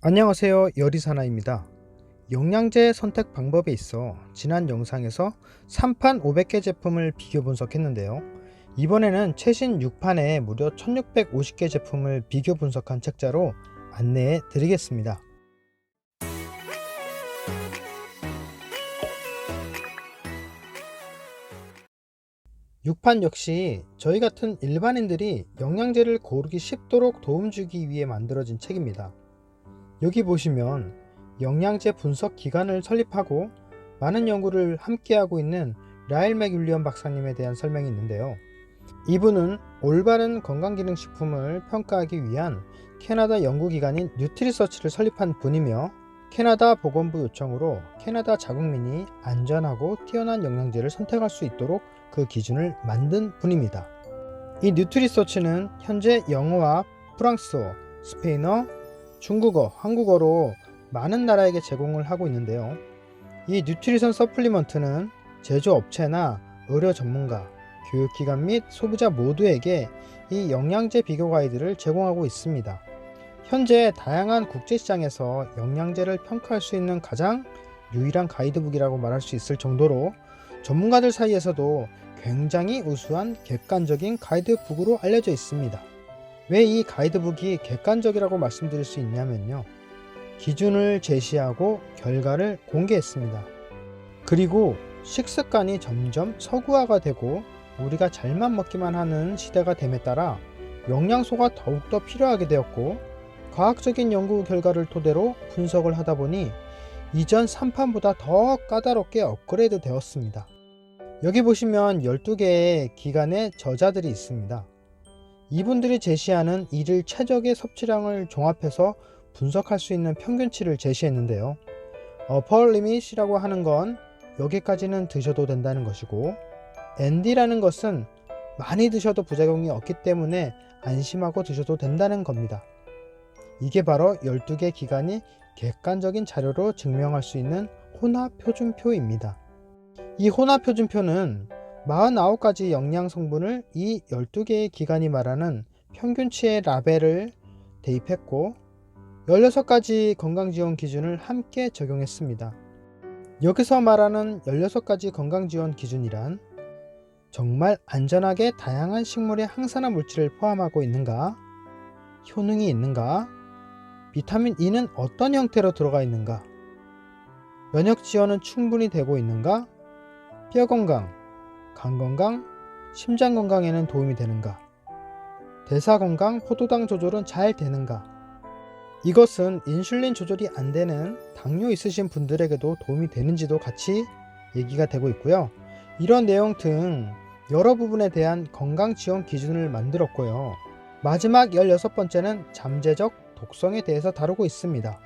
안녕하세요. 요리사나입니다. 영양제 선택 방법에 있어 지난 영상에서 3판 500개 제품을 비교 분석했는데요. 이번에는 최신 6판에 무려 1650개 제품을 비교 분석한 책자로 안내해 드리겠습니다. 6판 역시 저희 같은 일반인들이 영양제를 고르기 쉽도록 도움 주기 위해 만들어진 책입니다. 여기 보시면 영양제 분석 기관을 설립하고 많은 연구를 함께하고 있는 라일 맥윌리엄 박사님에 대한 설명이 있는데요. 이분은 올바른 건강기능식품을 평가하기 위한 캐나다 연구기관인 뉴트리서치를 설립한 분이며 캐나다 보건부 요청으로 캐나다 자국민이 안전하고 뛰어난 영양제를 선택할 수 있도록 그 기준을 만든 분입니다. 이 뉴트리서치는 현재 영어와 프랑스어, 스페인어, 중국어, 한국어로 많은 나라에게 제공을 하고 있는데요. 이 뉴트리션 서플리먼트는 제조업체나 의료 전문가, 교육기관 및 소비자 모두에게 이 영양제 비교 가이드를 제공하고 있습니다. 현재 다양한 국제시장에서 영양제를 평가할 수 있는 가장 유일한 가이드북이라고 말할 수 있을 정도로 전문가들 사이에서도 굉장히 우수한 객관적인 가이드북으로 알려져 있습니다. 왜 이 가이드북이 객관적이라고 말씀드릴 수 있냐면요. 기준을 제시하고 결과를 공개했습니다. 그리고 식습관이 점점 서구화가 되고 우리가 잘만 먹기만 하는 시대가 됨에 따라 영양소가 더욱더 필요하게 되었고 과학적인 연구 결과를 토대로 분석을 하다 보니 이전 3판보다 더 까다롭게 업그레이드 되었습니다. 여기 보시면 12개의 기관의 저자들이 있습니다. 이분들이 제시하는 일일 최적의 섭취량을 종합해서 분석할 수 있는 평균치를 제시했는데요. upper limit이라고 하는 건 여기까지는 드셔도 된다는 것이고 ND라는 것은 많이 드셔도 부작용이 없기 때문에 안심하고 드셔도 된다는 겁니다. 이게 바로 12개 기관이 객관적인 자료로 증명할 수 있는 혼합표준표입니다. 이 혼합표준표는 49가지 영양 성분을 이 12개의 기관이 말하는 평균치의 라벨을 대입했고 16가지 건강지원 기준을 함께 적용했습니다. 여기서 말하는 16가지 건강지원 기준이란 정말 안전하게 다양한 식물의 항산화 물질을 포함하고 있는가, 효능이 있는가, 비타민 E는 어떤 형태로 들어가 있는가, 면역 지원은 충분히 되고 있는가, 뼈 건강, 간 건강, 심장 건강에는 도움이 되는가, 대사 건강, 포도당 조절은 잘 되는가. 이것은 인슐린 조절이 안 되는 당뇨 있으신 분들에게도 도움이 되는지도 같이 얘기가 되고 있고요. 이런 내용 등 여러 부분에 대한 건강 지원 기준을 만들었고요. 마지막 16번째는 잠재적 독성에 대해서 다루고 있습니다.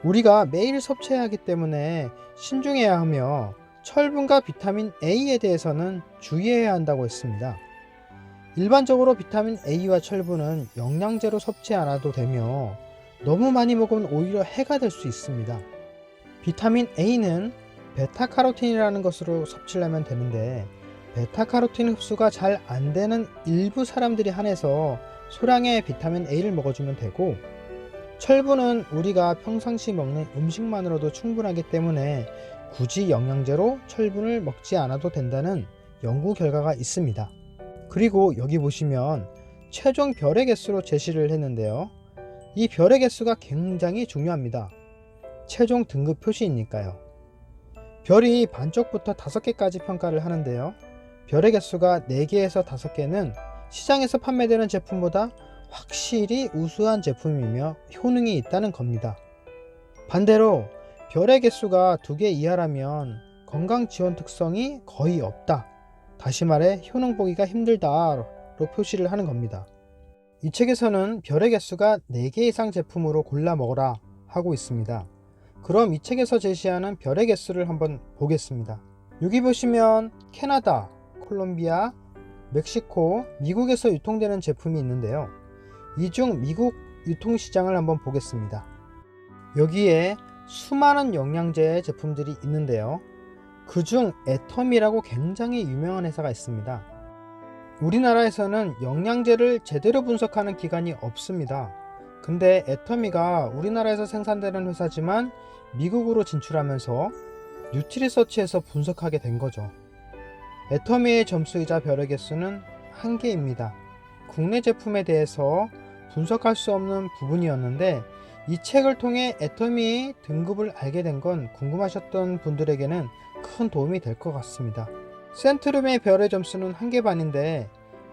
우리가 매일 섭취해야 하기 때문에 신중해야 하며 철분과 비타민 A에 대해서는 주의해야 한다고 했습니다. 일반적으로 비타민 A와 철분은 영양제로 섭취 않아도 되며 너무 많이 먹으면 오히려 해가 될 수 있습니다. 비타민 A는 베타카로틴이라는 것으로 섭취를 하면 되는데 베타카로틴 흡수가 잘 안 되는 일부 사람들이 한해서 소량의 비타민 A를 먹어주면 되고 철분은 우리가 평상시 먹는 음식만으로도 충분하기 때문에 굳이 영양제로 철분을 먹지 않아도 된다는 연구 결과가 있습니다. 그리고 여기 보시면 최종 별의 개수로 제시를 했는데요. 이 별의 개수가 굉장히 중요합니다. 최종 등급 표시이니까요. 별이 반쪽부터 5개까지 평가를 하는데요. 별의 개수가 4개에서 5개는 시장에서 판매되는 제품보다 확실히 우수한 제품이며 효능이 있다는 겁니다. 반대로 별의 개수가 2개 이하라면 건강 지원 특성이 거의 없다. 다시 말해 효능 보기가 힘들다로 표시를 하는 겁니다. 이 책에서는 별의 개수가 4개 이상 제품으로 골라 먹어라 하고 있습니다. 그럼 이 책에서 제시하는 별의 개수를 한번 보겠습니다. 여기 보시면 캐나다, 콜롬비아, 멕시코, 미국에서 유통되는 제품이 있는데요. 이 중 미국 유통시장을 한번 보겠습니다. 여기에 수많은 영양제 제품들이 있는데요. 그중 애텀이라고 굉장히 유명한 회사가 있습니다. 우리나라에서는 영양제를 제대로 분석하는 기관이 없습니다. 근데 애터미가 우리나라에서 생산되는 회사지만 미국으로 진출하면서 뉴트리서치에서 분석하게 된 거죠. 애터미의 점수이자 별의 개수는 한계입니다. 국내 제품에 대해서 분석할 수 없는 부분이었는데 이 책을 통해 애터미의 등급을 알게 된 건 궁금하셨던 분들에게는 큰 도움이 될 것 같습니다. 센트룸의 별의 점수는 1개 반인데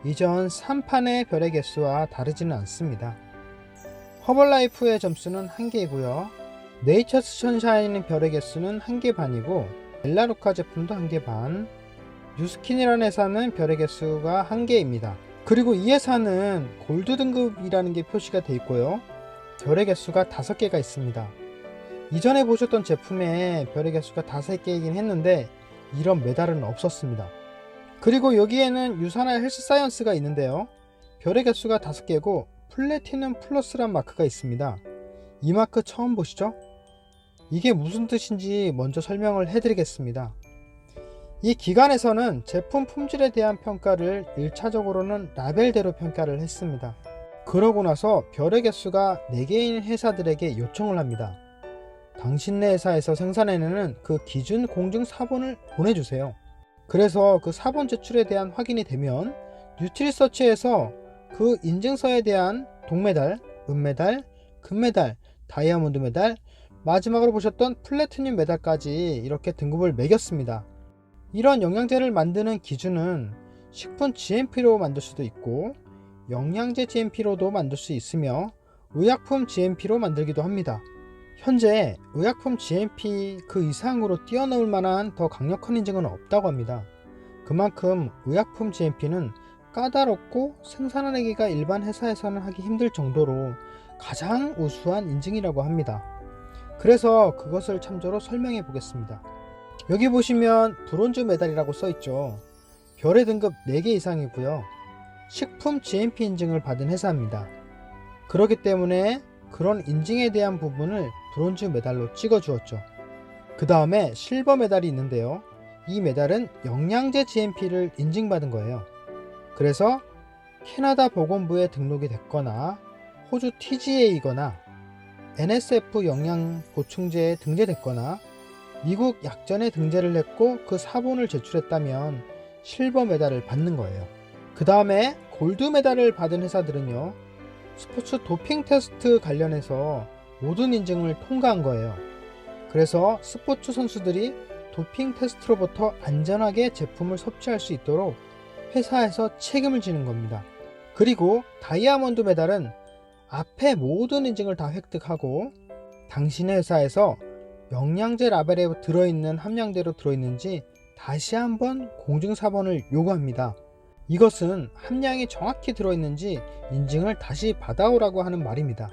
이전 3판의 별의 개수와 다르지는 않습니다. 허벌라이프의 점수는 1개이고요. 네이처스 선샤인의 별의 개수는 1개 반이고 벨라루카 제품도 1개 반, 뉴스킨이라는 회사는 별의 개수가 1개입니다. 그리고 이 회사는 골드 등급이라는 게 표시가 되어 있고요. 별의 개수가 5개가 있습니다. 이전에 보셨던 제품에 별의 개수가 5개이긴 했는데 이런 메달은 없었습니다. 그리고 여기에는 유산화 헬스 사이언스가 있는데요. 별의 개수가 5개고 플래티넘 플러스란 마크가 있습니다. 이 마크 처음 보시죠? 이게 무슨 뜻인지 먼저 설명을 해드리겠습니다. 이 기관에서는 제품 품질에 대한 평가를 1차적으로는 라벨대로 평가를 했습니다. 그러고 나서 별의 개수가 4개인 회사들에게 요청을 합니다. 당신네 회사에서 생산해내는 그 기준 공증 사본을 보내주세요. 그래서 그 사본 제출에 대한 확인이 되면 뉴트리서치에서 그 인증서에 대한 동메달, 은메달, 금메달, 다이아몬드 메달, 마지막으로 보셨던 플래티늄 메달까지 이렇게 등급을 매겼습니다. 이런 영양제를 만드는 기준은 식품 GMP로 만들 수도 있고 영양제 GMP로도 만들 수 있으며 의약품 GMP로 만들기도 합니다. 현재 의약품 GMP 그 이상으로 뛰어넘을 만한 더 강력한 인증은 없다고 합니다. 그만큼 의약품 GMP는 까다롭고 생산하기가 일반 회사에서는 하기 힘들 정도로 가장 우수한 인증이라고 합니다. 그래서 그것을 참조로 설명해 보겠습니다. 여기 보시면 브론즈 메달이라고 써있죠. 별의 등급 4개 이상이고요. 식품 GMP 인증을 받은 회사입니다. 그렇기 때문에 그런 인증에 대한 부분을 브론즈 메달로 찍어 주었죠. 그 다음에 실버 메달이 있는데요. 이 메달은 영양제 GMP를 인증받은 거예요. 그래서 캐나다 보건부에 등록이 됐거나 호주 TGA이거나 NSF 영양 보충제에 등재됐거나 미국 약전에 등재를 했고 그 사본을 제출했다면 실버 메달을 받는 거예요. 그 다음에 골드 메달을 받은 회사들은요, 스포츠 도핑 테스트 관련해서 모든 인증을 통과한 거예요. 그래서 스포츠 선수들이 도핑 테스트로부터 안전하게 제품을 섭취할 수 있도록 회사에서 책임을 지는 겁니다. 그리고 다이아몬드 메달은 앞에 모든 인증을 다 획득하고 당신의 회사에서 영양제 라벨에 들어있는 함량대로 들어있는지 다시 한번 공증사본을 요구합니다. 이것은 함량이 정확히 들어있는지 인증을 다시 받아오라고 하는 말입니다.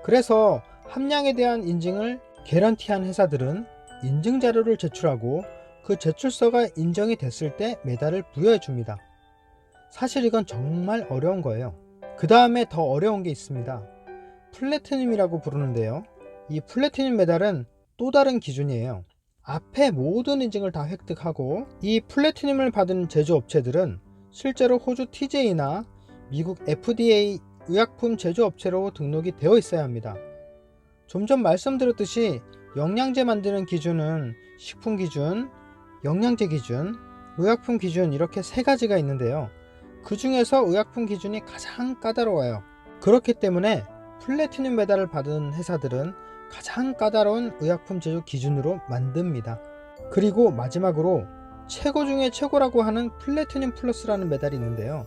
그래서 함량에 대한 인증을 개런티한 회사들은 인증 자료를 제출하고 그 제출서가 인정이 됐을 때 메달을 부여해 줍니다. 사실 이건 정말 어려운 거예요. 그 다음에 더 어려운 게 있습니다. 플래티늄이라고 부르는데요. 이 플래티늄 메달은 또 다른 기준이에요. 앞에 모든 인증을 다 획득하고 이 플래티늄을 받은 제조업체들은 실제로 호주 TJ나 미국 FDA 의약품 제조업체로 등록이 되어 있어야 합니다. 좀 전 말씀드렸듯이 영양제 만드는 기준은 식품 기준, 영양제 기준, 의약품 기준 이렇게 3가지가 있는데요. 그 중에서 의약품 기준이 가장 까다로워요. 그렇기 때문에 플래티늄 메달을 받은 회사들은 가장 까다로운 의약품 제조 기준으로 만듭니다. 그리고 마지막으로 최고 중에 최고라고 하는 플래티늄 플러스라는 메달이 있는데요.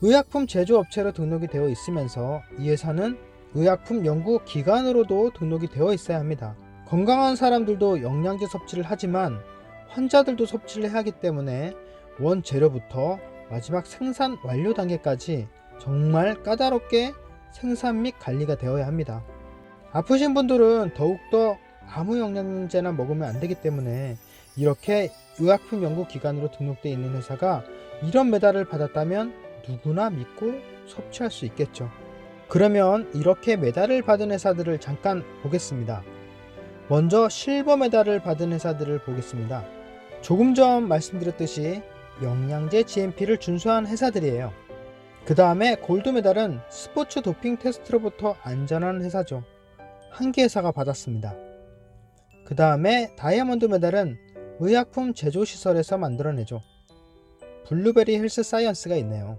의약품 제조업체로 등록이 되어 있으면서 이 회사는 의약품 연구기관으로도 등록이 되어 있어야 합니다. 건강한 사람들도 영양제 섭취를 하지만 환자들도 섭취를 해야 하기 때문에 원재료부터 마지막 생산 완료 단계까지 정말 까다롭게 생산 및 관리가 되어야 합니다. 아프신 분들은 더욱더 아무 영양제나 먹으면 안 되기 때문에 이렇게 의약품 연구기관으로 등록되어 있는 회사가 이런 메달을 받았다면 누구나 믿고 섭취할 수 있겠죠. 그러면 이렇게 메달을 받은 회사들을 잠깐 보겠습니다. 먼저 실버 메달을 받은 회사들을 보겠습니다. 조금 전 말씀드렸듯이 영양제 GMP를 준수한 회사들이에요. 그 다음에 골드메달은 스포츠 도핑 테스트로부터 안전한 회사죠. 한 개 회사가 받았습니다. 그 다음에 다이아몬드 메달은 의약품 제조시설에서 만들어내죠. 블루베리 헬스 사이언스가 있네요.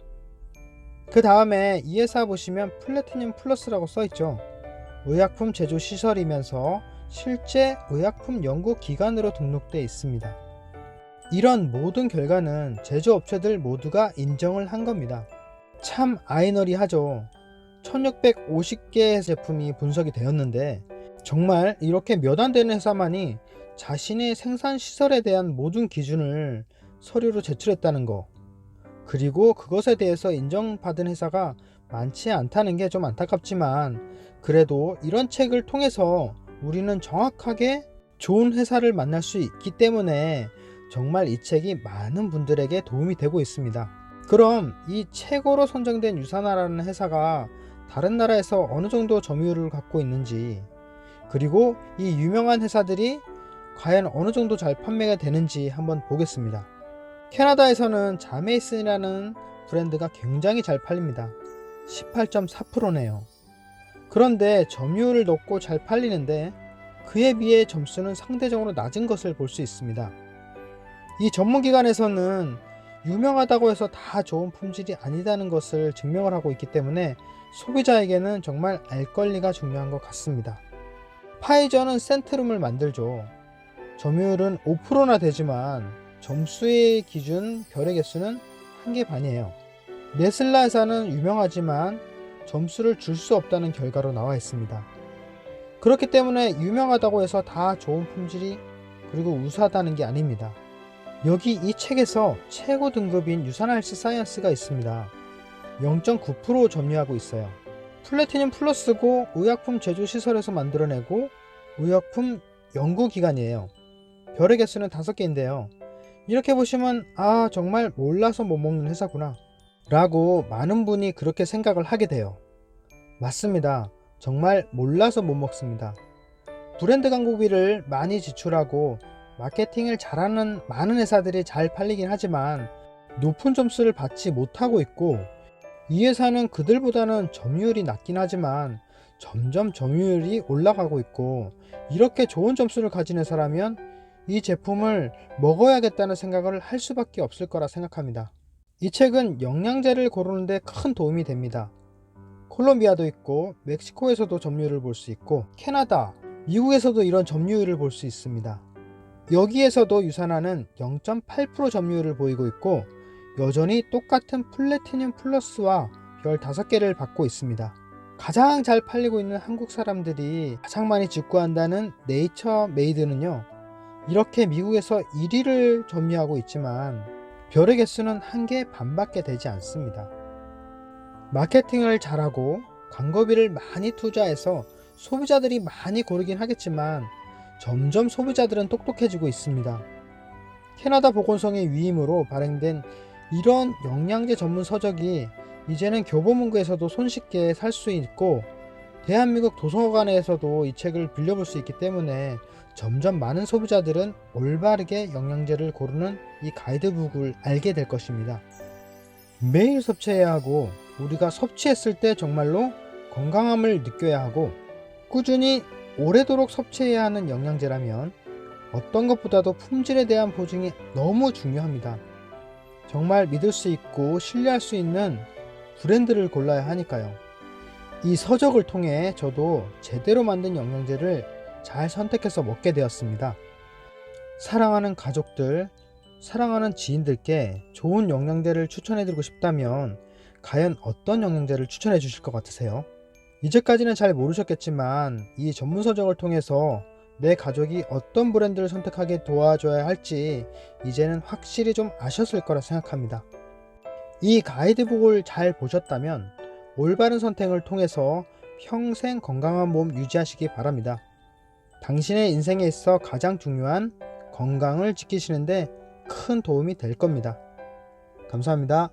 그 다음에 이 회사 보시면 플래티늄 플러스라고 써있죠. 의약품 제조시설이면서 실제 의약품 연구기관으로 등록되어 있습니다. 이런 모든 결과는 제조업체들 모두가 인정을 한 겁니다. 참 아이러니하죠. 1650개의 제품이 분석이 되었는데 정말 이렇게 몇 안 되는 회사만이 자신의 생산 시설에 대한 모든 기준을 서류로 제출했다는 거, 그리고 그것에 대해서 인정받은 회사가 많지 않다는 게 좀 안타깝지만, 그래도 이런 책을 통해서 우리는 정확하게 좋은 회사를 만날 수 있기 때문에 정말 이 책이 많은 분들에게 도움이 되고 있습니다. 그럼 이 최고로 선정된 유산화라는 회사가 다른 나라에서 어느 정도 점유율을 갖고 있는지, 그리고 이 유명한 회사들이 과연 어느 정도 잘 판매가 되는지 한번 보겠습니다. 캐나다에서는 자메이슨이라는 브랜드가 굉장히 잘 팔립니다. 18.4%네요. 그런데 점유율을 높고 잘 팔리는데 그에 비해 점수는 상대적으로 낮은 것을 볼 수 있습니다. 이 전문기관에서는 유명하다고 해서 다 좋은 품질이 아니다는 것을 증명을 하고 있기 때문에 소비자에게는 정말 알 권리가 중요한 것 같습니다. 파이저는 센트룸을 만들죠. 점유율은 5%나 되지만 점수의 기준 별의 개수는 1개 반이에요. 네슬라 회사는 유명하지만 점수를 줄 수 없다는 결과로 나와 있습니다. 그렇기 때문에 유명하다고 해서 다 좋은 품질이 그리고 우수하다는 게 아닙니다. 여기 이 책에서 최고 등급인 유산화 헬스 사이언스가 있습니다. 0.9% 점유하고 있어요. 플래티늄 플러스고 의약품 제조 시설에서 만들어내고 의약품 연구기관이에요. 별의 개수는 5개인데요. 이렇게 보시면 정말 몰라서 못 먹는 회사구나 라고 많은 분이 그렇게 생각을 하게 돼요. 맞습니다. 정말 몰라서 못 먹습니다. 브랜드 광고비를 많이 지출하고 마케팅을 잘하는 많은 회사들이 잘 팔리긴 하지만 높은 점수를 받지 못하고 있고, 이 회사는 그들보다는 점유율이 낮긴 하지만 점점 점유율이 올라가고 있고, 이렇게 좋은 점수를 가진 회사라면 이 제품을 먹어야겠다는 생각을 할 수밖에 없을 거라 생각합니다. 이 책은 영양제를 고르는데 큰 도움이 됩니다. 콜롬비아도 있고 멕시코에서도 점유율을 볼 수 있고 캐나다, 미국에서도 이런 점유율을 볼 수 있습니다. 여기에서도 유산화는 0.8% 점유율을 보이고 있고 여전히 똑같은 플래티늄 플러스와 별 5개를 받고 있습니다. 가장 잘 팔리고 있는 한국 사람들이 가장 많이 직구한다는 네이처 메이드는요, 이렇게 미국에서 1위를 점유하고 있지만 별의 개수는 1개 반밖에 되지 않습니다. 마케팅을 잘하고 광고비를 많이 투자해서 소비자들이 많이 고르긴 하겠지만 점점 소비자들은 똑똑해지고 있습니다. 캐나다 보건성의 위임으로 발행된 이런 영양제 전문 서적이 이제는 교보문고에서도 손쉽게 살 수 있고 대한민국 도서관에서도 이 책을 빌려볼 수 있기 때문에 점점 많은 소비자들은 올바르게 영양제를 고르는 이 가이드북을 알게 될 것입니다. 매일 섭취해야 하고 우리가 섭취했을 때 정말로 건강함을 느껴야 하고 꾸준히 오래도록 섭취해야 하는 영양제라면 어떤 것보다도 품질에 대한 보증이 너무 중요합니다. 정말 믿을 수 있고 신뢰할 수 있는 브랜드를 골라야 하니까요. 이 서적을 통해 저도 제대로 만든 영양제를 잘 선택해서 먹게 되었습니다. 사랑하는 가족들, 사랑하는 지인들께 좋은 영양제를 추천해드리고 싶다면 과연 어떤 영양제를 추천해 주실 것 같으세요? 이제까지는 잘 모르셨겠지만 이 전문 서적을 통해서 내 가족이 어떤 브랜드를 선택하게 도와줘야 할지 이제는 확실히 좀 아셨을 거라 생각합니다. 이 가이드북을 잘 보셨다면 올바른 선택을 통해서 평생 건강한 몸 유지하시기 바랍니다. 당신의 인생에 있어 가장 중요한 건강을 지키시는데 큰 도움이 될 겁니다. 감사합니다.